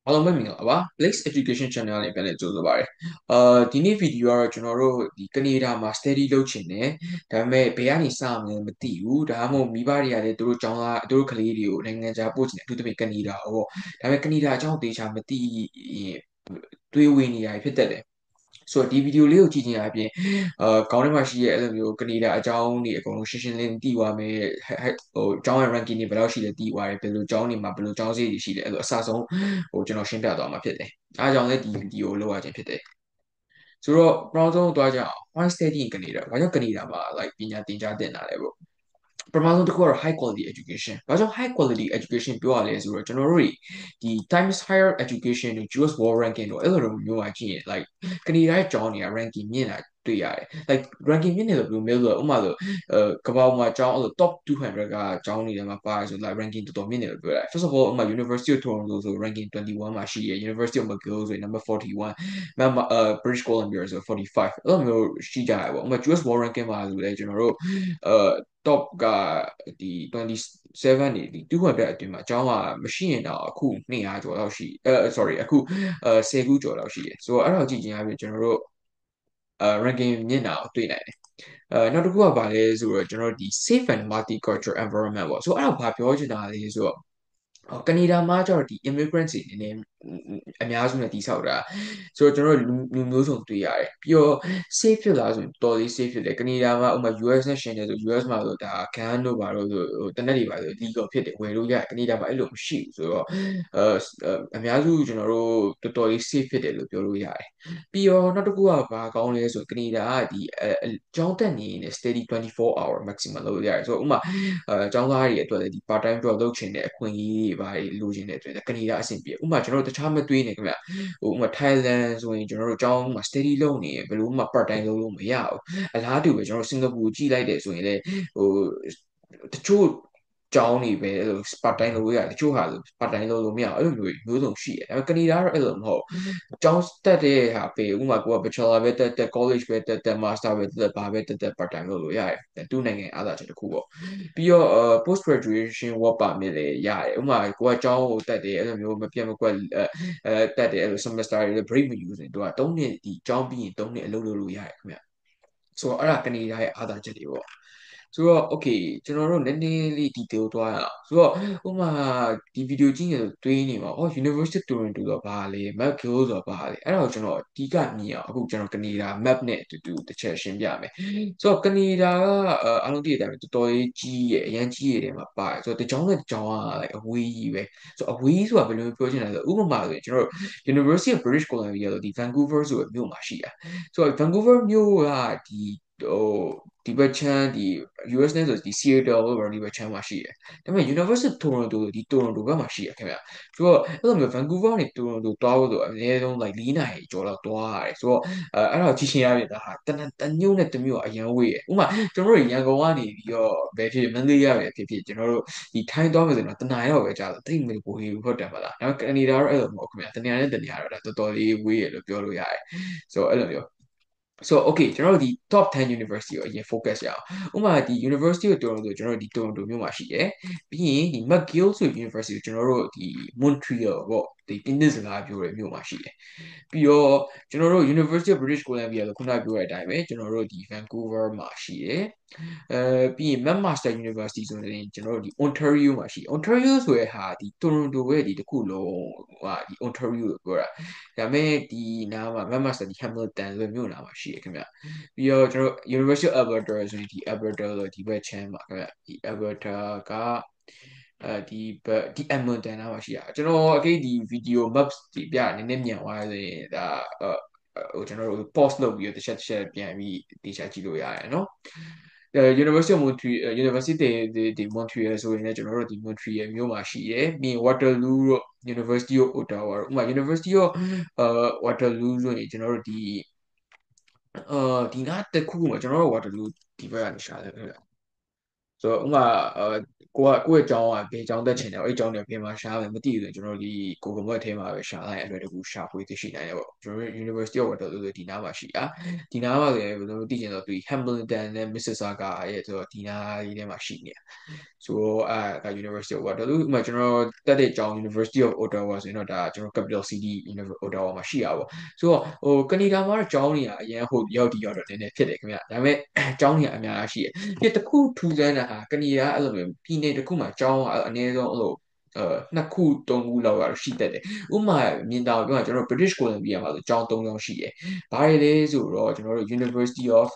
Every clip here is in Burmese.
အားလုံးပဲမင်္ဂလာပါ Blaze Education Channel လေးပြန်လည်ကြိုဆိုပါရစေဒီနေ့ဗီဒီယိုကတော့ကျွန်တော်တို့ဒီကနေဒါမှာ study လုပ်ချင်တယ်ဒါပေမဲ့ဘယ်ကနေစမလဲမသိဘူးဒါမှမဟုတ်မိဘတွေကလည်းသူတို့ကျောင်းသားသူတို့ကလေးတွေကိုနိုင်ငံခြားပို့ချင်တယ်အထူးသဖြင့်ကနေဒါဟောဒါပေမဲ့ကနေဒါအကြောင်းသေချာမသိရင်တွေးဝေနေရဖြစ်တတ်တယ်ဆိုတော့ဒီဗီဒီယိုလေးကိုကြည့်ချင်အပြင်ခေါင်းထဲမှာရှိရဲ့အဲ့လိုမျိုးကနေဒါအကြောင်းတွေအကုန်လုံးရှင်းရှင်းလင်းလင်းသိသွားမယ်ဟိုအကြောင်းရဲ့ ranking တွေဘယ်လောက်ရှိလဲသိသွားတယ်ဘယ်လိုအကြောင်းတွေမှာဘယ်လိုအကြောင်းစီတွေရှိလဲအဲ့လိုအစဆုံးကျွန်တော်ရှင်းပြသွားမှာဖြစ်တယ်အားကြောင့်လည်းဒီဗီဒီယိုကိုလုပ်ရခြင်းဖြစ်တယ်ဆိုတော့ပထမဆုံးသွားကြအောင် why study in Canada ဘာကြောင့်ကနေဒါမှာ like ပညာသင်ကြားသင်တာလဲပေါ့ပထမဆုံးတစ်ခုကတော့ high quality education ဘာကြောင့် high quality education ပြောရလဲဆိုတော့ကျွန်တော်တို့ဒီ Times Higher Education တို့ US World Ranking တို့အဲ့လိုမျိုးမှာကြည့်ရင် like ကနေဒါရဲ့ကျောင်းတွေက ranking မြင့်တာတွေ့ရတယ် like ranking မြင့်တယ်လို့ဘယ်လိုမျိုးလဲဥပမာဆိုကမ္ဘာပေါ်မှာကျောင်းအဲ့လို top 200ကကျောင်းတွေထဲမှာပါတယ်ဆို like ranking တော်တော်မြင့်တယ်လို့ပြောရတယ် first of all ဥပမာ University of Toronto ဆို ranking 21မှာရှိရယ် University of McGill ဆိုရင် number 41 British Columbia ဆို45အဲ့လိုမျိုးရှိကြရပေါ့ဥပမာ US World Ranking မှာဆိုလဲကျွန်တော်တို့top ကဒီ27နေဒီ200အတွင်းမှာအကြောင်းကမရှိရင်တော့အခု200ကျော်လောက်ရှိsorry အခု10ခုကျော်လောက်ရှိတယ်ဆိုတော့အဲ့တော့ကြည့်ချင်းအပြင်ကျွန်တော်တို့ranking မြင့်တာကိုတွေ့နိုင်တယ်နောက်တစ်ခုကဘာလဲဆိုတော့ကျွန်တော်တို့ဒီ safe and multicultural environment ပေါ့ဆိုတော့အဲ့ဒါဘာပြောချင်တာလဲဆိုတော့ကနေဒါမှာကျတော့ဒီ immigrants တွေနည်းနည်းအများစုနဲ့တိဆောက်တာဆိုတော့ကျွန်တော်တို့လူမျိုးစုံတွေ့ရတယ်ပြီးတော့ safe ဖြစ်လားဆိုရင်တော်လေး safe ဖြစ်တယ်ကနေဒါမှာဥပမာ US နဲ့ရှင်တယ်ဆို US မှာဆိုဒါ gun တို့ဘာလို့ဆိုဟိုတနက်တွေပါဆို legal ဖြစ်တယ်ဝယ်လို့ရတယ်ကနေဒါမှာအဲ့လိုမရှိဘူးဆိုတော့အများစုကျွန်တော်တို့တော်တော်လေး safe ဖြစ်တယ်လို့ပြောလို့ရတယ်ပြီးတော့နောက်တစ်ခုကဘာကောင်းလဲဆိုကနေဒါကဒီကျောင်းတက်နေရင် steady 24 hour maximum လုပ်ရတယ်ဆိုတော့ဥပမာကျောင်းသားတွေအတွက်လည်းဒီ part time job လုပ်ချင်တဲ့အခွင့်အရေးတွေဘာတွေလိုချင်တဲ့အတွက်ကနေဒါအဆင်ပြေဥပမာကျွန်တော်တို့တခြားမတွေးနေခင်ဗျဟိုဥပမာ Thailand ဆိုရင်ကျွန်တော်တို့ကျောင်းမှာ steady လုပ်နေရင်ဘယ်လိုမှ part time လုပ်လို့မရဘူးအလားတူပဲကျွန်တော်တို့စင်ကာပူကြည့်လိုက်တယ်ဆိုရင်လည်းဟိုတချို့ကျောင်းတွေပဲအဲ့လို part time လုပ်ရတချို့ဟာဆို part time လုပ်လို့မရဘူးအဲ့လိုမျိုးစုံရှိတယ်ဒါပေမဲ့ကနေဒါကတော့အဲ့လိုမဟုတ်ကျောင်းတက်တဲ့ဟာပဲဥပမာကိုက bachelor ပဲတက် college ပဲတက် master ပဲတက်ဘာပဲတက် part time လုပ်လို့ရတယ်သူ့နိုင်ငံအားသာချက်တစ်ခုပေါ့ပြီးတော့post graduation work permit လည်းရတယ်ဥပမာကိုကကျောင်းကိုတက်တယ်အဲ့လိုမျိုးမပြတ်မကွက်တက်တယ်အဲ့လို semester တွေ break မယူစင်သူက3နှစ်ဒီကျောင်းပြီးရင်3နှစ်အလုပ်လုပ်လို့ရတယ်ခင်ဗျဆိုတော့အဲ့ဒါကနေဒါရဲ့အားသာချက်တွေပေါ့ဆိုတော့ okay ကျွန်တော်တို့နည်းနည်းလေး detail သွားရအောင်ဆိုတော့ဥပမာဒီဗီဒီယိုကြည့်နေလို့တွေးနေမှာUniversity of Toronto ဆိုတာဘာလဲ McGill ဆိုတာဘာလဲအဲ့ဒါကိုကျွန်တော်အဓိကမြင်အောင်အခုကျွန်တော်ကနေဒါ map နဲ့အတူတူတစ်ချက်ရှင်းပြမယ်ဆိုတော့ကနေဒါကအားလုံးသိတဲ့အတိုင်းတော်တော်ကြီးကြီးရဲ့အရန်ကြီးရဲ့တဲမှာပါတယ်ဆိုတော့တကြောင်နဲ့တကြောင်ကlike အဝေးကြီးပဲဆိုတော့အဝေးဆိုတာဘယ်လိုပြောချင်လဲဆိုတော့ဥပမာဆိုရင်ကျွန်တော်တို့ University of British Columbia လို့ဒီ Vancouver ဆိုတဲ့မြို့မှာရှိတာဆိုတော့ Vancouver မြို့ကဒီဟိုဒီဘက်ချမ်းဒီ US နဲ့ဆိုဒီ Seattle လို့ပြောဒီဘက်ချမ်းမှာရှိတယ်။ဒါပေမဲ့ University of Toronto ဒီ Toronto ဘက်မှာရှိရခင်ဗျ။ဆိုတော့အဲ့လိုမျိုး Vancouver နဲ့ Toronto တွားဖို့ဆိုအနည်းဆုံး like 4နာရီကျော်လောက်တွားရတယ်။ဆိုတော့အဲ့တော့ကြည့်ရှင်ရပြင်ဒါဟာတမျိုးနဲ့တမျိုးအရန်ဝေးရ။ဥပမာကျွန်တော်တို့ရန်ကုန်ကနေပြီးတော့ဘယ်ဖြစ်မန္တလေးရပဲဖြစ်ဖြစ်ကျွန်တော်တို့ဒီထိုင်းသွားမယ်ဆိုတော့တနားရောက်ပဲကြာတော့တိတ်မလို့ပိုဟေးဘူးဟုတ်တယ်မလား။ဒါပေမဲ့ကနေဒါတော့အဲ့လိုမဟုတ်ခင်ဗျ။တနေရာနဲ့တနေရာတော့ဒါတော်တော်လေးဝေးရလို့ပြောလို့ရတယ်။ဆိုတော့အဲ့လိုမျိုးso okay ကျွန်တော်တို့ဒီ top 10 university ကိုအရင် focus ရအောင်ဥပမာဒီ University of Toronto ကျွန်တော်တို့ဒီ Toronto မြို့မှာရှိတယ်ပြီးရင်ဒီ McGill ဆို University ကိုကျွန်တော်တို့ဒီ Montreal ပေါ့ဒီပြင်းပြစကားပြောတဲ့မြို့မှာရှိတယ်ပြီးတော့ကျွန်တော်တို့ University of British Columbia လို့ခုနပြောတဲ့အတိုင်းပဲကျွန်တော်တို့ဒီ Vancouver မှာရှိတယ်ပြီးရင် McMaster University ဆိုရင်ကျွန်တော်တို့ဒီ Ontario မှာရှိ Ontario ဆိုတဲ့ဟာဒီ Toronto ရဲ့ဒီတစ်ခုလုံးဟာဒီ Ontario လို့ပြောတာဒါပေမဲ့ဒီနားမှာ McMaster ဒီ Hamilton ဆိုတဲ့မြို့နားမှာရှိရခင်ဗျပြီးတော့ကျွန်တော်တို့ University of Alberta ဆိုရင်ဒီ Alberta လို့ဒီဘက်ချမ်းမှာခင်ဗျဒီ Alberta ကဒီဘက်ဒီ Edmonton နားမှာရှိတာကျွန်တော်အကိဒီ video maps ဒီပြနည်းနည်းမြန်သွားဆိုရင်ဒါဟိုကျွန်တော်တို့ pause လုပ်ပြီးတော့တစ်ချက်ပြန်ပြီးတေချာကြည့်လို့ရတယ်နော်University of Montreal University de Montreal ဆိုရင်လည်းကျွန်တော်တို့ဒီ Montreal မြို့မှာရှိတယ်ပြီးရင် Waterloo တို့ University of Ottawa တို့ဥပမာ University of Waterloo ဆိုရင်ကျွန်တော်တို့ဒီဒီနားတစ်ခုမှာကျွန်တော်တို့ Waterloo ဒီဘက်ကနေရှာတယ်ခင်ဗျ ဆိုတော့ဥမာကိုယ့်ရဲ့အကြောင်းကဘယ်အကြောင်းသက်ချင်တယ်အဲ့အကြောင်းတွေပြင်မှာရှားမယ်မသိဘူးဆိုရင်ကျွန်တော်တို့ဒီ Google Map ထဲမှာပဲရှာလိုက်အလွယ်တကူရှာဖွေသိရှိနိုင်တယ်ပေါ့ကျွန်တော်တို့ University of Waterloo ဆိုဒီနားမှာရှိတာဒီနားမှာဆိုရင်ဘယ်လိုသိချင်တော့ဒီ Hamilton နဲ့ Mississauga ရဲ့ဆိုတော့ဒီနားလေးထဲမှာရှိနေတာဆိုတော့က University of Waterloo ဥပမာကျွန်တော်တက်တဲ့အကြောင်း University of Ottawa ဆိုရင်တော့ဒါကျွန်တော် Capital City University Ottawa မှာရှိတာပေါ့ဆိုတော့ကနေဒါမှာတော့ကျောင်းတွေကအရင်ဟိုရောက်ဒီရောက်တော့နည်းနည်းဖြစ်တယ်ခင်ဗျဒါပေမဲ့ကျောင်းတွေအများကြီးရှိတယ်ဒီတစ်ခုထူးဆန်းတာဟာကနေဒါအဲ့လိုမျိုးပြည်နယ်တစ်ခုမှာကျောင်းအနည်းဆုံးအဲ့လိုနှစ်ခုသုံးခုလောက်ကတော့ရှိတတ်တယ်ဥပမာမြင်တာပြောရင်ကျွန်တော် British Columbia မှာဆိုကျောင်း၃ကျောင်းရှိတယ်ဘာတွေလဲဆိုတော့ကျွန်တော်တို့ University of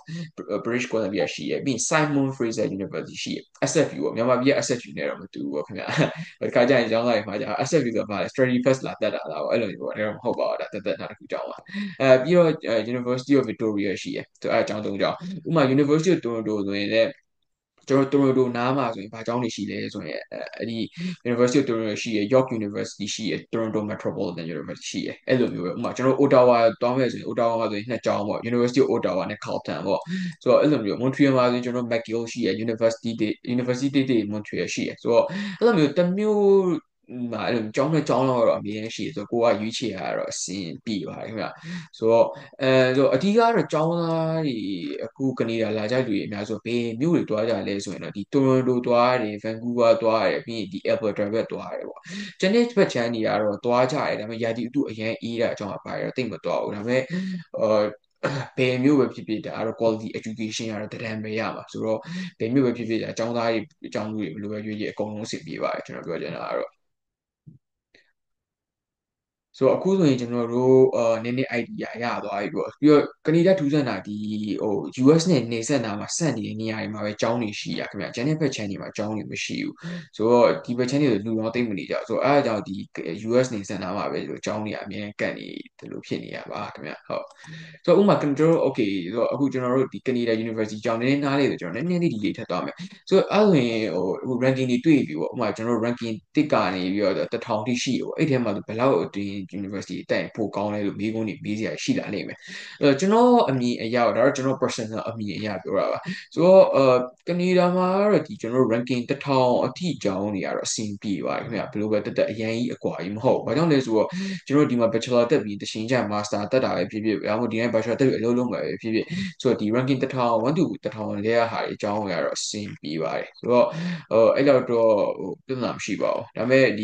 British Columbia ရှိရပြီး Simon Fraser University ရှိရ SFU ပေါ့မြန်မာပြည်က SFU နဲ့တော့မတူဘူးပေါ့ခင်ဗျာဒီခါကျရင်ကျောင်းသားတွေမှာじゃ SFU ဆိုတာဘာလဲ Study First လာတက်တာလားပေါ့အဲ့လိုမျိုးပေါ့ဒါတော့မဟုတ်ပါဘူးဒါတက်တာတစ်ခုကျောင်းပါပြီးတော့ University of Victoria ရှိရဆိုအဲ့အကြောင်း၃ကျောင်းဥပမာ University of Toronto ဆိုရင်လည်းကျွန်တော်တိုရိုတိုနားမှာဆိုရင်ဘာကျောင်းတွေရှိလဲဆိုရင်အဲ့ဒီ University of Toronto ရှိရယ် York University ရှိရယ် Toronto Metropolitan University ရှိရယ်အဲ့လိုမျိုးပဲဥပမာကျွန်တော် Ottawa တောင်းမယ်ဆိုရင် Ottawa မှာဆိုရင်နှစ်ကျောင်းပေါ့ University of Ottawa နဲ့ Carleton ပေါ့ဆိုတော့အဲ့လိုမျိုး Montreal မှာဆိုရင်ကျွန်တော် McGill ရှိရယ် University de Montreal ရှိရယ်ဆိုတော့အဲ့လိုမျိုးတစ်မျိုးအဲ့လိုကျောင်းနဲ့ကျောင်းတော့အမြင်ရှိရယ်ဆိုတော့ကိုကရွေးချယ်ရတော့အဆင်ပြေပါတယ်ခင်ဗျဆိုတော့ဆိုအဓိကတော့ကျောင်းသားတွေအခုကနေဒါလာကြလူတွေအများဆိုဘယ်မြို့တွေတွားကြလဲဆိုရင်တော့ဒီတိုရွန်တိုတွားရတယ်ဗန်ကူးဗားတွားရတယ်ပြီးရင်ဒီအယ်ဘာတာဘက်တွားရတယ်ပေါ့ကျန်တဲ့ဘက်ချမ်းတွေကတော့တွားကြရတယ်ဒါပေမဲ့ရာသီဥတုအရင်အေးတာအကြောင်းအပါရတော့တိတ်မတွားဘူးဒါပေမဲ့ဘယ်မျိုးပဲဖြစ်ဖြစ်ဒါကတော့ quality education ကတော့တဒံပဲရမှာဆိုတော့ဘယ်မျိုးပဲဖြစ်ဖြစ်ဒါအကြောင်းသားတွေအကြောင်းလူတွေဘယ်လိုပဲရွေးရွေးအကုန်လုံးအဆင်ပြေပါတယ်ကျွန်တော်ပြောချင်တာကတော့ဆိုတော့အခုဆိုရင်ကျွန်တော်တို့နည်းနည်း idea ရသွားပြီပေါ့ပြီးတော့ကနေဒါထူးဆန်းတာဒီဟို US နဲ့နေဆက်နာမှာဆက်နေတဲ့နေရာတွေမှာပဲကျောင်းတွေရှိရခင်ဗျာကျန်တဲ့ဘက်ချမ်းတွေမှာကျောင်းတွေမရှိဘူးဆိုတော့ဒီဘက်ချမ်းတွေလူတော်သိမ့်မနေကြဆိုတော့အဲအကြောင်းဒီ US နေဆက်နာမှာပဲကျောင်းတွေအများကန့်နေတယ်လို့ဖြစ်နေရပါခင်ဗျာဟုတ်ဆိုတော့ဥပမာကျွန်တော်တို့ okay ဆိုတော့အခုကျွန်တော်တို့ဒီကနေဒါ University ကျောင်းနည်းနည်းနားလေဆိုကျွန်တော်နည်းနည်းလေးဒီလေးထပ်သွားမယ်ဆိုတော့အဲ့ဆိုရင်ဟို ranking တွေတွေ့ပြီပေါ့ဥပမာကျွန်တော်တို့ ranking တစ်ကနေပြီးတော့1000ထိရှိတယ်ပေါ့အဲ့ထဲမှာဘယ်လောက်အတွင်း University တက်ရင်ပိုကောင်းလဲလို့မေးခွန်းတွေမေးစရာရှိလာလိမ့်မယ်အဲ့တော့ကျွန်တော်အမြင်အရတော့ဒါတော့ကျွန်တော် personal အမြင်အရပြောတာပါဆိုတော့ကနေဒါမှာကတော့ဒီကျွန်တော်တို့ ranking 1000အထိကျောင်းတွေကတော့အဆင်ပြေပါတယ်ခင်ဗျဘယ်လိုပဲတက်အရင်ကြီးအကွာကြီးမဟုတ်ဘာကြောင့်လဲဆိုတော့ကျွန်တော်ဒီမှာ bachelor တက်ပြီးတချိန်ကျ master တက်တာပဲဖြစ်ဖြစ်ဒါမှမဟုတ်ဒီနေ့ bachelor တက်ပြီးအလုပ်လုပ်မှာပဲဖြစ်ဖြစ်ဆိုတော့ဒီ ranking 1000 1 to 1000လေးကဟာအကြောင်းတွေကတော့အဆင်ပြေပါတယ်ဆိုတော့အဲ့လောက်တော့ပြဿနာမရှိပါဘူးဒါပေမဲ့ဒီ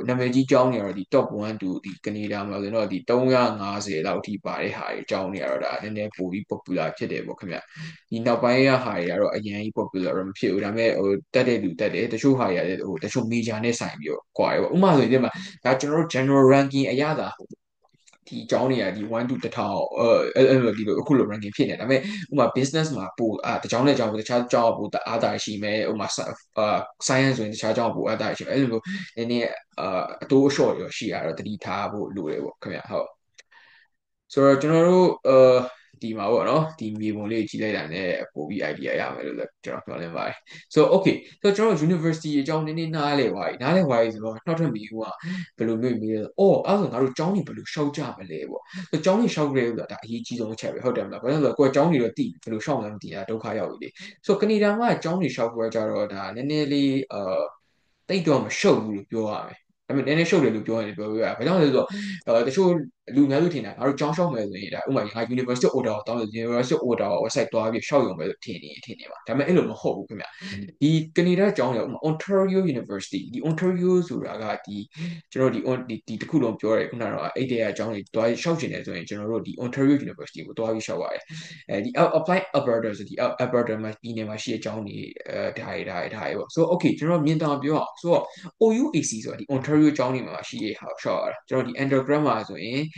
နာမည်ကြီးကျောင်းတွေကတော့ဒီ top 1 to ဒီကနေဒါမှာဆိုတော့ဒီ350လောက်ထိပါတဲ့ဟာတွေအကြောင်းတွေကတော့ဒါနည်းနည်းပိုပြီး popular ဖြစ်တယ်ပေါ့ခင်ဗျဒီနောက်ပိုင်းကဟာတွေကတော့အရင်ကြီး popular တော့မဖြစ်ဘူးဒါပေမဲ့တက်တဲ့လူတက်တယ်တချို့ဟာတွေလည်းတချို့ major နဲ့ဆိုင်ပြီးတော့ကွာတယ်ပေါ့ဥပမာဆိုရင်ဒီမှာဒါကျွန်တော်တို့ general ranking အရသာဒီအကြောင်းတွေကဒီ1 to 1000အဲ့လိုဒီလိုအခုလို ranking ဖြစ်နေဒါပေမဲ့ဥပမာ business မှာပိုတကြောင်းနဲ့ကြောင်းတခြားကြောင်းပိုအားတာရှိမယ်ဥပမာscience ဆိုရင်တခြားကြောင်းပိုအားတာရှိမယ်အဲ့လိုမျိုးနည်းနည်းအတိုးအလျှော့ရောရှိရတော့တတိထားဖို့လိုတယ်ပေါ့ခင်ဗျဟုတ်ဆိုတော့ကျွန်တော်တို့ဒီမှာပေါ့နော်ဒီမြေပုံလေးကြီးလိုက်တာ ਨੇ ပို့ပြီး idea ရမယ်လို့လည်းကျွန်တော်ပြောနေပါတယ်ဆိုတော့ okay ဆိုတော့ကျွန်တော် university အကြောင်းနည်းနည်းနားလဲပါပြီနားလဲပါပြီဆိုတော့နောက်ထပ်မိဘူးကဘယ်လိုမျိုးမေးလဲအော်အဲ့ဒါဆိုငါတို့ကျောင်းကြီးဘယ်လိုရှောက်ကြမလဲပေါ့ဆိုတော့ကျောင်းကြီးရှောက်ကြရဲဆိုတာဒါအရေးကြီးဆုံးအချက်ပဲဟုတ်တယ်မလားဘာလို့လဲဆိုတော့ကိုယ်ကျောင်းကြီးတော့တည်ဘယ်လိုရှောက်မှန်းမသိတာဒုက္ခရောက်ပြီလေဆိုတော့ကနေဒါမှာကျောင်းကြီးရှောက်ပွဲကြတော့ဒါနည်းနည်းလေးတိတ်တော့မရှုပ်ဘူးလို့ပြောရမယ်ဒါပေမဲ့နည်းနည်းရှုပ်တယ်လို့ပြောရင်ပြောရဘာကြောင့်လဲဆိုတော့တချို့လူများစုထင်တာငါတို့ကျောင်းရှောက်မယ်ဆိုရင်ဒါဥပမာငါ University of Ottawa တောင်းတယ် University of Ottawa website သွားပြီးရှောက်ရုံပဲလို့ထင်နေပါဒါပေမဲ့အဲ့လိုမဟုတ်ဘူးခင်ဗျဒီကနေဒါကျောင်းရော Ontario University ဒီ Ontario ဆိုတာကဒီကျွန်တော်ဒီတစ်ခုလုံးပြောရဲခုနကတော့အဲ့တဲ့အကြောင်းတွေတွားရှောက်ချင်တယ်ဆိုရင်ကျွန်တော်တို့ဒီ Ontario University ကိုတွားပြီးရှောက်ရတယ်အဲဒီ Apply Alberta ဆိုဒီ Alberta မှာပြည်နယ်မှာရှိတဲ့အကြောင်းတွေဒါတွေပေါ့ဆိုတော့ okay ကျွန်တော်မြင်တောင်ပြောအောင်ဆိုတော့ OUAC ဆိုတာဒီ Ontario ကျောင်းတွေမှာရှိတဲ့ဟာကိုရှောက်ရတာကျွန်တော်ဒီ undergrad မှာဆိုရင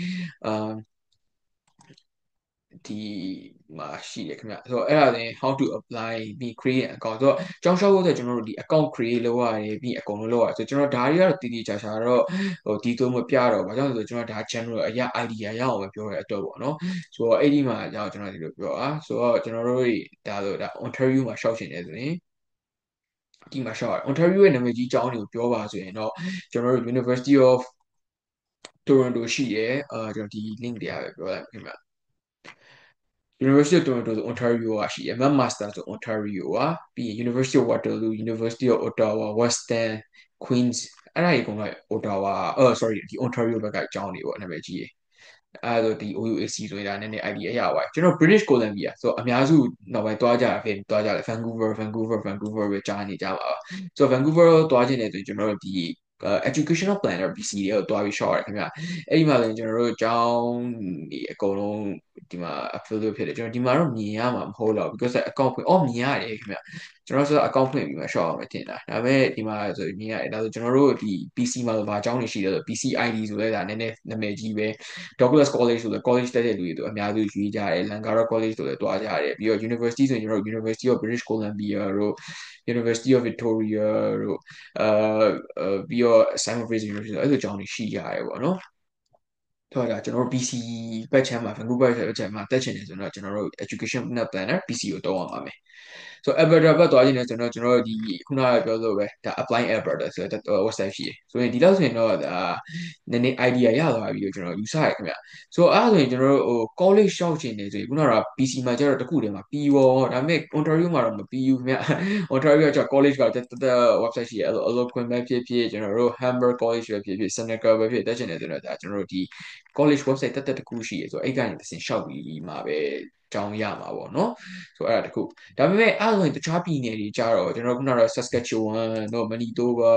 ်ဒီမှာရှိတယ်ခင်ဗျဆိုတော့အဲ့ဒါလည်း how to apply ပြီး create an account ဆိုတော့ကျောင်းရှောက်ဖို့အတွက်ကျွန်တော်တို့ဒီ account create လုပ်ရတယ်ပြီးအကုန်လုံးလုပ်ရတယ်ဆိုတော့ကျွန်တော်ဒါတွေကတော့တည်တည်ချာချာတော့ဟိုဒီသုံးမပြတော့ဘာကြောင့်လဲဆိုတော့ကျွန်တော်ဒါ general အရာ idea ရအောင်ပဲပြောရတဲ့အတွက်ပေါ့နော်ဆိုတော့အဲ့ဒီမှာကျွန်တော်ဒီလိုပြောဆိုတော့ကျွန်တော်တို့ဒါဆိုဒါ Ontario မှာရှောက်ရှင်တယ်ဆိုရင်ဒီမှာရှောက်ရ Ontario ရဲ့နာမည်ကြီးကျောင်းတွေကိုပြောပါဆိုရင်တော့ကျွန်တော်တို့ University of Toronto ရှိတယ်ကျွန်တော်ဒီ link တွေကပဲပြောလိုက်ခင်ဗျ University of Toronto ဆို Ontario ကရှိတယ် McMaster ဆို Ontario ကပြီးရင် University of Waterloo University of Ottawa Western Queens အဲ့ဒါကြီးကတော့ Ottawa sorry ဒီ Ontario ဘက်ကအကြောင်းတွေပေါ့နာမည်ကြီးရယ်အဲ့တော့ဒီ OUAC ဆိုတာနည်းနည်း idea ရပါတယ်ကျွန်တော် British Columbia ဆိုတော့အများစုနောက်ပိုင်းသွားကြတာဖြစ်သွားကြတယ် Vancouver ပဲကြားနေကြပါဆိုတော့ Vancouver သွားခြင်းတယ်ဆိုရင်ကျွန်တော်တို့ဒီ educational planner BC တွေကိုတွားပြီးရှောက်ရတယ်ခင်ဗျအဲ့ဒီမှာလည်းကျွန်တော်တို့အကြောင်းဒီအကုန်လုံးဒီမှာ affiliate ဖြစ်တယ်ကျွန်တော်ဒီမှာတော့မြင်ရမှာမဟုတ်တော့ because account ဖွင့်မြင်ရတယ်ခင်ဗျကျွန်တော်ဆို account ဖွင့်ပြီးမှရှောက်အောင်မတင်တာဒါပေမဲ့ဒီမှာဆိုမြင်ရတယ်ဒါဆိုကျွန်တော်တို့ဒီ PC မှာဘာအကြောင်းတွေရှိတယ်ဆို PCID ဆိုလဲဒါနည်းနည်းနာမည်ကြီးပဲ Douglas College ဆိုလဲ college တက်တဲ့လူတွေတို့အများစုရွေးကြတယ် Langara College ဆိုလဲတွားကြတယ်ပြီးတော့ University ဆိုရင်ကျွန်တော်တို့ University of British Columbia တို့ University of Victoria တို့ပြီးတော့ Simon Fraser University အဲ့လိုအကြောင်းတွေရှိကြရတယ်ပေါ့နော်တော့ဒါကျွန်တော်တို့ PC ဘက်ချမ်းမှာ Vancouver ဘက်ချမ်းမှာတက်ချင်တယ်ဆိုတော့ကျွန်တော်တို့ education planner PC ကိုတောင်းရမှာမယ်ဆိုတော့ Alberta ဘက်သွားခြင်းနဲ့ဆိုတော့ကျွန်တော်တို့ဒီခုနကပြောလို့ပဲဒါ apply Alberta ဆိုတော့ website ရှိတယ်ဆိုရင်ဒီလောက်ဆိုရင်တော့ဒါနည်းနည်း idea ရသွားပြီလို့ကျွန်တော်ယူဆရတယ်ခင်ဗျဆိုတော့အဲ့ဒါဆိုရင်ကျွန်တော်တို့ဟို college ရှောက်ချင်နေဆိုရင်ခုနက PC မှာကျတော့တခုတည်းမှာပြီးရောဒါပေမဲ့ Ontario မှာတော့မပြီးဘူးခင်ဗျ Ontario ကကျတော့ college ကတက် website ရှိတယ်အဲ့လို Eloquent ပဲဖြစ်ဖြစ်ကျွန်တော်တို့ Hamburg College ပဲဖြစ်ဖြစ် Seneca ပဲဖြစ်တက်ချင်တယ်ဆိုတော့ဒါကျွန်တော်တို့ဒီ college website တက်တခုရှိရဆိုတော့အဲ့ကနေတစ်ဆင့်ရှောက်ပြီးမှာပဲကြောင်းရမှာပေါ့နော်ဆိုတော့အဲ့ဒါတခုဒါပေမဲ့အဲ့လိုတခြားပြည်နယ်တွေကြတော့ကျွန်တော်ခုနက Saskatchewan တို့ Manitoba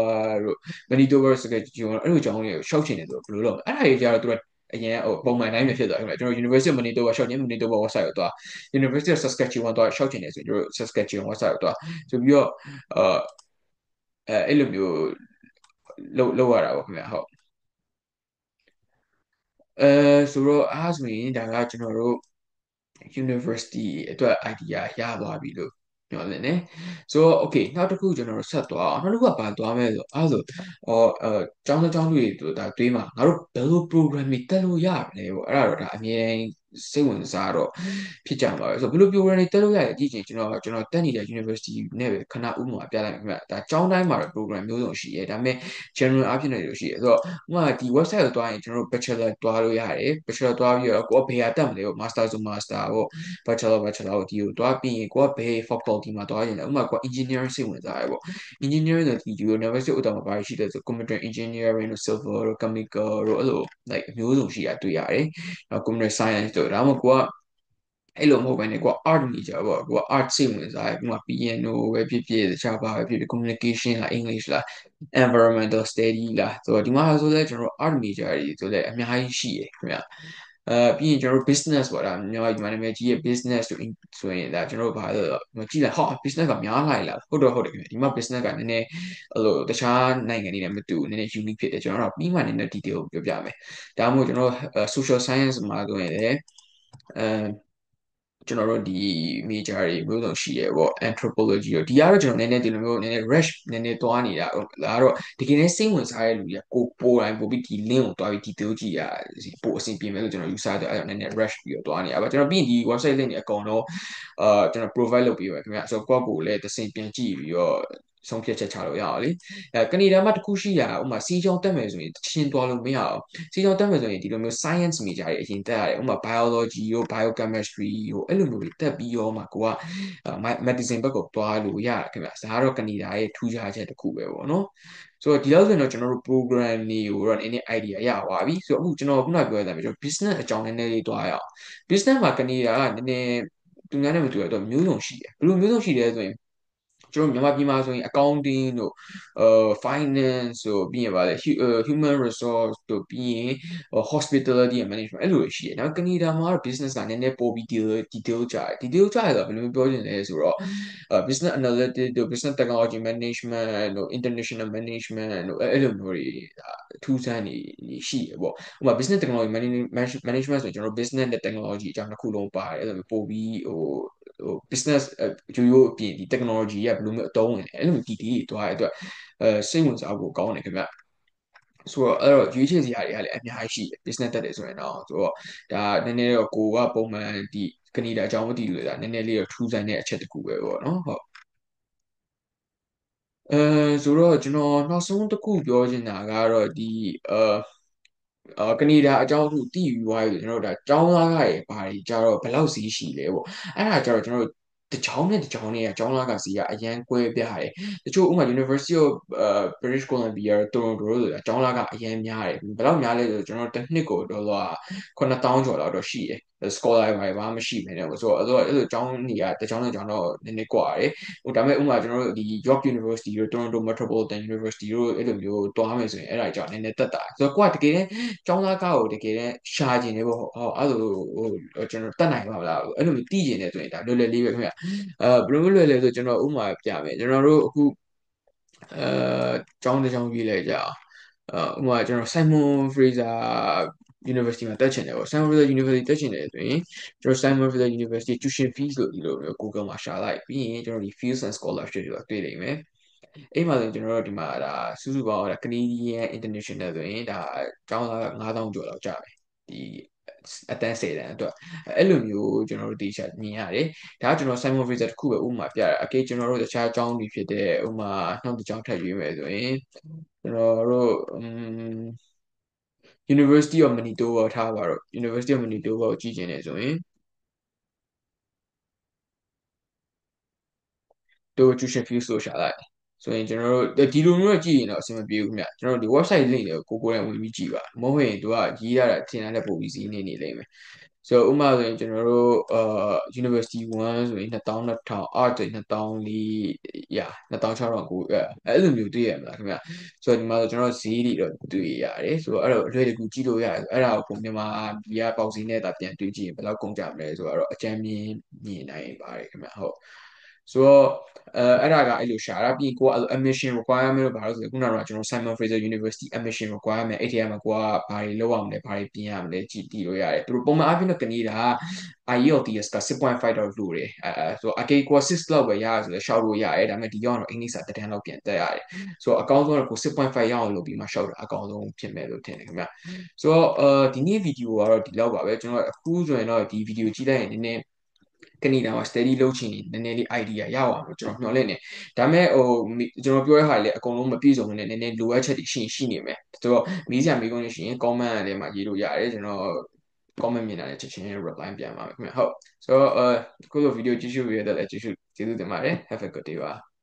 တို့ Manitoba Saskatchewan အဲ့လိုကြောင်းတွေကိုရှောက်ချင်တယ်ဆိုတော့ဘယ်လိုလုပ်လဲအဲ့ဒါတွေကြတော့သူကအရင်ဟိုပုံမှန်တိုင်းပဲဖြစ်သွားတယ်ခင်ဗျကျွန်တော် University of Manitoba ရှောက်ချင် Manitoba website ကိုသွား University of Saskatchewan သွားရှောက်ချင်တယ်ဆိုရင်ကျွန်တော် Saskatchewan website ကိုသွားဆိုပြီးတော့အဲ့လိုမျိုးလောက်ရတာပေါ့ခင်ဗျဟုတ်ဆိုတော့အားဆိုရင်ဒါကကျွန်တော်တို့ University အတွက် idea ရသွားပြီလို့ပြောတယ်ねဆိုတော့ okay နောက်တစ်ခုကျွန်တော်တို့ဆက်သွားအောင်နောက်တစ်ခုကဘာသွားမလဲဆိုအဲ့ဆိုကျောင်းသားတွေတို့ဒါတွေးမှာငါတို့ဘယ်လို program တွေတက်လို့ရမလဲပေါ့အဲ့ဒါတော့ဒါအမြဲစိတ်ဝင်စားတော့ဖြစ်ကြမှာပဲဆိုတော့ဘယ်လို program တွေတက်လို့ရလဲကြည့်ချင်ကျွန်တော်တက်နေတဲ့ university နဲ့ပဲခဏဥပမာပြလိုက်မယ်ခင်ဗျဒါကျောင်းတိုင်းမှာတော့ program မျိုးစုံရှိတယ်ဒါပေမဲ့ general အဖြစ်နဲ့လို့ရှိတယ်ဆိုတော့ဥပမာဒီ website ကိုတွားရင်ကျွန်တော်တို့ bachelor တွားလို့ရတယ် bachelor တွားပြီးတော့ကိုကဘယ်ဟာတက်မလဲပေါ့ master ဆို master ပေါ့ bachelor ကိုဒီကိုတွားပြီးရင်ကိုကဘယ် faculty မှာတွားရင်လဲဥပမာကိုက engineering စိတ်ဝင်စားရပေါ့ engineering ဆိုဒီ University of Ottawa မှာဘာရှိလဲဆို computer engineering တို့ civil တို့ chemical တို့အဲ့လို like အမျိုးစုံရှိတာတွေ့ရတယ်နောက် computer science တို့ဒါမှမဟုတ်ကိုကအဲ့လိုမဟုတ်ဘဲねကိုက art နေကြပေါ့ကိုက art စိတ်ဝင်စားတယ်ကိုက piano ပဲဖြစ်ဖြစ်တခြားဘာပဲဖြစ်ဖြစ် communication လား English လား environmental study လားဆိုတော့ဒီမှာဆိုလဲကျွန်တော်တို့ art major တွေဆိုလဲအများကြီးရှိရခင်ဗျပြီးရင်ကျွန်တော်တို့ business ပေါ့ဒါမြန်မာဒီမှာနာမည်ကြီးရဲ့ business ဆိုရင်ဒါကျွန်တော်တို့ဘာလို့ကြည့်လိုက်ဟာ business ကများလိုက်လားဟုတ်တယ်ခင်ဗျဒီမှာ business ကနည်းနည်းအဲ့လိုတခြားနိုင်ငံတွေနဲ့မတူနည်းနည်း unique ဖြစ်တယ်ကျွန်တော်တို့ပြီးမှနည်းနည်း detail ကိုပြောပြမယ်ဒါမှမဟုတ်ကျွန်တော်တို့ social science မှာဆိုရင်လည်းကျွန်တော်တို့ဒီ major တွေမျိုးစုံရှိရပေါ့ anthropology တို့ဒီကတော့ကျွန်တော်နည်းနည်းဒီလိုမျိုးနည်းနည်း rush နည်းနည်းသွားနေတာဒါကတော့တကယ်နဲ့စိတ်ဝင်စားတဲ့လူကြီးကိုပို့တိုင်းပို့ပြီးဒီ link ကိုသွားပြီး detail ကြည့်ရပို့အဆင်ပြေမယ်လို့ကျွန်တော်ယူဆတယ်အဲ့တော့နည်းနည်း rush ပြီးတော့သွားနေတာပါကျွန်တော်ပြီးရင်ဒီ website link တွေအကုန်လုံးကျွန်တော် provide လုပ်ပေးပါခင်ဗျဆိုတော့ကိုယ့်ကိုလည်းတစ်ဆင့်ပြန်ကြည့်ပြီးတော့ဆုံးဖြတ်ချက်ချလို့ရအောင်လေကနေဒါမှာတခုရှိတာဥပမာစီးကြောင်းတက်မယ်ဆိုရင်ရှင်းသွားလို့မရအောင်စီးကြောင်းတက်မယ်ဆိုရင်ဒီလိုမျိုး science major တွေအရင်တက်ရတယ်ဥပမာ biology တို့ biochemistry တို့အဲ့လိုမျိုးတွေတက်ပြီးတော့မှကိုက medicine ဘက်ကိုသွားလို့ရတယ်ခင်ဗျဒါကတော့ကနေဒါရဲ့ထူးခြားချက်တစ်ခုပဲပေါ့နော်ဆိုတော့ဒီလောက်ဆိုရင်တော့ကျွန်တော်တို့ program တွေကိုတော့နည်းနည်း idea ရပါပြီဆိုတော့အခုကျွန်တော်ခုနပြောရတာမျိုး business အကြောင်းနည်းနည်းလေးတွားရအောင် business မှာကနေဒါကနည်းနည်းသူများနဲ့မတူတော့မျိုးစုံရှိတယ်ဘယ်လိုမျိုးစုံရှိတယ်ဆိုရင်ကျွန်တော်မြန်မာပြည်မှာဆိုရင် accounting တို့finance တို့ပြီးရင်ဗါလေ human resource တို့ပြီးရင် hospitality and management အဲ့လိုရှိတယ်။နောက်ကနေဒါမှာတော့ business ကနည်းနည်းပိုပြီး detail ကြတယ်။ detail ကြရတော့ဘယ်လိုမျိုးပြောချင်လဲဆိုတော့business analytics တို့ business technology management တို့ international management တို့အဲ့လိုမျိုးတွေအထူးဆန်းနေရှိရပေါ့။ဥပမာ business technology management ဆိုရင်ကျွန်တော် business နဲ့ technology အကြောင်းတစ်ခုလုံးပါတယ်အဲ့လိုမျိုးပိုပြီးbusiness ရိုးအပြင်ဒီ technology ကဘယ်လိုမျိုးအသုံးဝင်လဲအဲ့လိုဒီတွေတွားရတဲ့အတွက်စိတ်ဝင်စားဖို့ကောင်းတယ်ခင်ဗျဆိုတော့အဲ့တော့ရွေးချယ်စရာတွေကလည်းအများကြီးရှိတယ် business တက်တယ်ဆိုရင်တော့ဆိုတော့ဒါနည်းနည်းတော့ကိုကပုံမှန်ဒီကနေဒါအကြောင်းမသိလို့ဒါနည်းနည်းလေးတော့ထူးဆန်းတဲ့အချက်တစ်ခုပဲပေါ့နော်ဟုတ်ဆိုတော့ကျွန်တော်နောက်ဆုံးတစ်ခုပြောချင်တာကတော့ဒီ ကနေဒါအကြောင်းအခုတည်ယူသွားပြီကျွန်တော်တို့ဒါចောင်းသားကရဘာတွေကြတော့ဘယ်လောက်ဈေးရှိလဲပေါ့အဲ့ဒါကြတော့ကျွန်တော်တို့တစ်ချောင်းနဲ့တစ်ချောင်းနဲ့ကကျောင်းသားကဈေးကအရန်ကွဲပြားတယ်တချို့ဥပမာ University of British Columbia တိုရွန်တိုတို့ဆိုတာကျောင်းသားကအရန်များတယ်ဘယ်လောက်များလဲဆိုတော့ကျွန်တော်တို့တစ်နှစ်ကိုတော့9000ကျော်လောက်တော့ရှိတယ် scholar ဘာမှမရှိဘဲနဲ့ဆိုတော့အဲ့လိုကျောင်းနေရာတစ်ကျောင်းနဲ့ကျောင်းတော့နည်းနည်းကွာတယ်ဟိုဒါပေမဲ့ဥပမာကျွန်တော်တို့ဒီ York University တို့ Toronto Metropolitan University တို့အဲ့လိုမျိုးတွားမယ်ဆိုရင်အဲ့ဒါကြောင့်နည်းနည်းတက်တာဆိုတော့ကိုကတကယ်တမ်းကျောင်းသားကားကိုတကယ်တမ်းရှာကျင်နေပေါ့ဟောအဲ့လိုကျွန်တော်တက်နိုင်ပါမလားအဲ့လိုမျိုးတည်ကျင်နေဆိုရင်ဒါလွယ်လွယ်လေးပဲခင်ဗျဘယ်လိုလွယ်လဲဆိုကျွန်တော်ဥပမာပြမယ်ကျွန်တော်တို့အခုကျောင်းတစ်ကျောင်းကြီးလဲကြအောင်ဥပမာကျွန်တော် Simon Fraser University မှာတက်ချင်တယ်ပေါ့ Simon Fraser University တက်ချင်တယ်ဆိုရင်ကျွန်တော် Simon Fraser University tuition fees လို့ဒီလိုမျိုး Google မှာရှာလိုက်ပြီးရင်ကျွန်တော်ဒီ Fields and Scholarship တွေတွေ့လိမ့်မယ်အဲ့မှာဆိုရင်ကျွန်တော်တို့ဒီမှာဒါစုစုပေါင်းဒါ Canadian International ဆိုရင်ဒါကျောင်းသား9000ကျော်လောက်ကျမယ်ဒီအတန်း10တန်းအတွက်အဲ့လိုမျိုးကျွန်တော်တို့တေချာမြင်ရတယ်ဒါကကျွန်တော် Simon Fraser တစ်ခုပဲဥပမာပြတာအကေကျွန်တော်တို့တခြားကျောင်းတွေဖြစ်တဲ့ဥပမာနှောက်တစ်ကျောင်းထပ်ရွေးမယ်ဆိုရင်ကျွန်တော်တို့University of Manitoba ထားပါတော့ University of Manitoba ကိုကြည့်ချင်တယ်ဆိုရင်တို့ tuition fees လို့ရှာလိုက်ဆိုရင်ကျွန်တော်တို့ဒီလိုမျိုးကြည့်ရင်တော့အဆင်မပြေဘူးခင်ဗျကျွန်တော်တို့ဒီ website link တွေကိုယ်တိုင်ဝင်ပြီးကြည့်ပါမဟုတ်ရင်သူကရေးရတာထင်ရတဲ့ပုံပြီးစီးနေနေလိမ့်မယ်ဆိုတော့ဥပမာဆိုရင်ကျွန်တော်တို့University 1ဆိုရင်2200 art ဆိုရင်2004ရာ2600အဲ့လိုမျိုးတွေ့ရမှာခင်ဗျဆိုတော့ဒီမှာကျွန်တော်ဈေးတွေတော့တွေ့ရတယ်ဆိုတော့အဲ့တော့အလွယ်တကူကြည့်လို့ရတယ်အဲ့ဒါကိုမြန်မာပြည်ကပေါက်ဈေးနဲ့တာပြန်တွေ့ကြည့်ရင်ဘယ်လောက်ကုန်ကြမလဲဆိုတော့အကြမ်းမြင်မြင်နိုင်ပါတယ်ခင်ဗျဟုတ်ဆိုတော့အဲ့ဒါကအဲ့လိုရှာတာပြီးကိုကအဲ့လို admission requirement လို့ဘာလို့ဆိုလဲခုနကကျွန်တော် Simon Fraser University admission requirement အဲ့ဒီမှာကိုကဘာတွေလုပ်ရမလဲဘာတွေပြင်ရမလဲကြည့်တည်လို့ရတယ်သူတို့ပုံမှန်အားဖြင့်တော့ကနေဒါ IELTS က6.5တော့လို့တယ်ဆိုတော့အကေကို6လောက်ပဲရရဆိုလဲရှောက်လို့ရတယ်ဒါပေမဲ့ဒီရောက်တော့အင်္ဂလိပ်စာတစ်တန်းလောက်ပြန်တက်ရတယ်ဆိုတော့အကောင်းဆုံးကကို6.5ရအောင်လုပ်ပြီးမှရှောက်တာအကောင်းဆုံးဖြစ်မယ်လို့ထင်တယ်ခင်ဗျဆိုတော့ဒီနေ့ဗီဒီယိုကတော့ဒီလောက်ပါပဲကျွန်တော်အခုဆိုရင်တော့ဒီဗီဒီယိုကြည့်လိုက်ရင်နည်းနည်းကနေဒါမှာ study လုပ်ချင်နည်းနည်းလေး idea ရအောင်လို့ကျွန်တော်မျှော်လင့်နေဒါပေမဲ့ကျွန်တော်ပြောတဲ့ဟာလေအကုန်လုံးမပြည့်စုံနဲ့နည်းနည်းလိုအပ်ချက်တွေရှိနေမယ်ဆိုတော့မေးစရာမေးခွန်းတွေရှိရင် comment ထဲမှာရေးလို့ရတယ်ကျွန်တော် comment မြင်တာလည်းချက်ချင်း reply ပြန်ပါမယ်ခင်ဗျဟုတ်ဆိုတော့ခုလိုဗီဒီယိုကြည့်ရှုရတဲ့လည်းကျေးဇူးတင်ပါတယ် have a good day ပါ